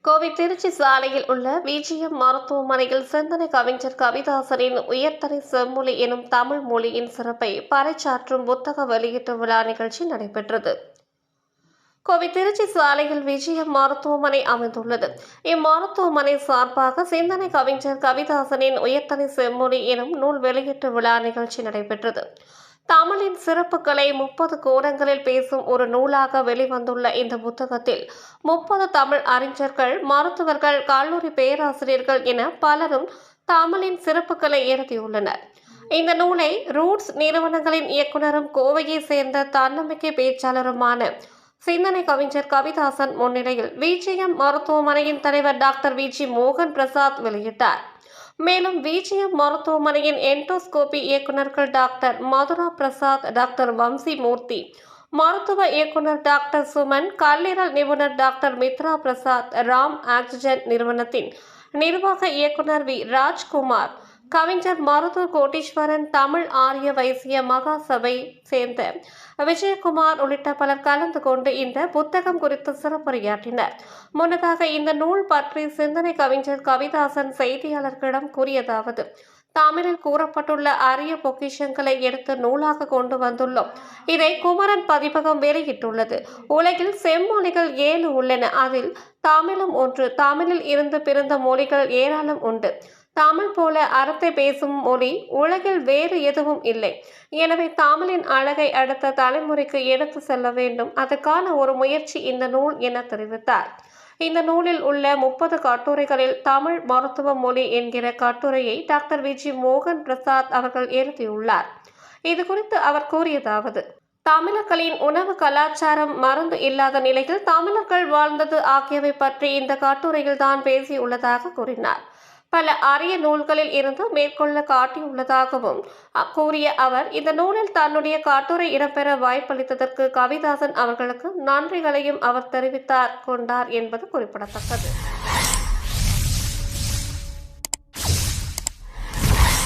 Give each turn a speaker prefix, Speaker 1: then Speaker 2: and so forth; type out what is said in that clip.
Speaker 1: கோவை திருச்சி சாலையில் உள்ள விஜிஎம் மருத்துவமனையில் சிந்தனை கவிஞர் கவிதாசனின் உயர்தரை செம்மொழி எனும் தமிழ் மொழியின் சிறப்பை பறைசாற்றும் புத்தக வெளியீட்டு விழா நிகழ்ச்சி நடைபெற்றது. கோவை திருச்சி சாலையில் விஜிஎம் மருத்துவமனை அமைந்துள்ளது. இம்மருத்துவமனை சார்பாக சிந்தனை கவிஞர் கவிதாசனின் உயர்தரை செம்மொழி எனும் நூல் வெளியீட்டு விழா நிகழ்ச்சி நடைபெற்றது. தமிழின் சிறப்புகளை 30 கோணங்களில் பேசும் ஒரு நூலாக வெளிவந்துள்ள இந்த புத்தகத்தில் 30 தமிழ் அறிஞர்கள், மருத்துவர்கள், கல்லூரி பேராசிரியர்கள் என பலரும் தமிழின் சிறப்புகளை எழுதியுள்ளனர். இந்த நூலை ரூட்ஸ் நிறுவனங்களின் இயக்குநரும் கோவையை சேர்ந்த தன்னம்பிக்கை பேச்சாளருமான சிந்தனை கவிஞர் கவிதாசன் முன்னிலையில் விஜிஎம் மருத்துவமனையின் தலைவர் டாக்டர் வி.ஜி. மோகன் பிரசாத் வெளியிட்டார். மேலும் விஜிஎம் மருத்துவமனையின் எண்டோஸ்கோபி இயக்குநர்கள் டாக்டர் மதுரா பிரசாத், டாக்டர் வம்சி மூர்த்தி, மருத்துவ இயக்குநர் டாக்டர் சுமன், கல்லீரல் நிபுணர் டாக்டர் மித்ரா பிரசாத், ராம் ஆக்சிஜன் நிறுவனத்தின் நிர்வாக இயக்குநர் வி. ராஜ்குமார், கவிஞர் மருதூர் கோட்டீஸ்வரன், தமிழ் ஆரிய வைசிய மகா சபை சேர்ந்த விஜயகுமார் உள்ளிட்ட பலர் கலந்து கொண்டு இந்த புத்தகம் குறித்து சிறப்புரையாற்றினர். முன்னதாக இந்த நூல் பற்றி சிந்தனை கவிஞர் கவிதாசன் செய்தியாளர்களிடம் கூறியதாவது: தமிழில் கூறப்பட்டுள்ள அரிய பொக்கிஷங்களை எடுத்து நூலாக கொண்டு வந்துள்ளோம். இதை குமரன் பதிப்பகம் வெளியிட்டுள்ளது. உலகில் செம்மொழிகள் 7 உள்ளன. அதில் தமிழும் ஒன்று. தமிழில் இருந்து பிறந்த மொழிகள் ஏராளம் உண்டு. தமிழ் போல அறத்தை பேசும் மொழி உலகில் வேறு எதுவும் இல்லை. எனவே தமிழின் அழகை அடுத்த தலைமுறைக்கு எடுத்து செல்ல வேண்டும். அதற்கான ஒரு முயற்சி இந்த நூல் என தெரிவித்தார். இந்த நூலில் உள்ள 30 கட்டுரைகளில் தமிழ் மருத்துவ மொழி என்கிற கட்டுரையை டாக்டர் வி.ஜி. மோகன் பிரசாத் அவர்கள் எழுதியுள்ளார். இது குறித்து அவர் கூறியதாவது: தமிழர்களின் உணவு கலாச்சாரம், மருந்து இல்லாத நிலையில் தமிழர்கள் வாழ்ந்தது ஆகியவை பற்றி இந்த கட்டுரையில் தான் பேசியுள்ளதாக கூறினார். பல அரிய நூல்களில் இருந்து மேற்கொள்ள காட்டியுள்ளதாகவும் கூறிய அவர், இந்த நூலில் தன்னுடைய கட்டுரை இடம்பெற வாய்ப்பளித்ததற்கு கவிதாசன் அவர்களுக்கு நன்றிகளையும் அவர் தெரிவித்தார் கொண்டார் என்பது குறிப்பிடத்தக்கது.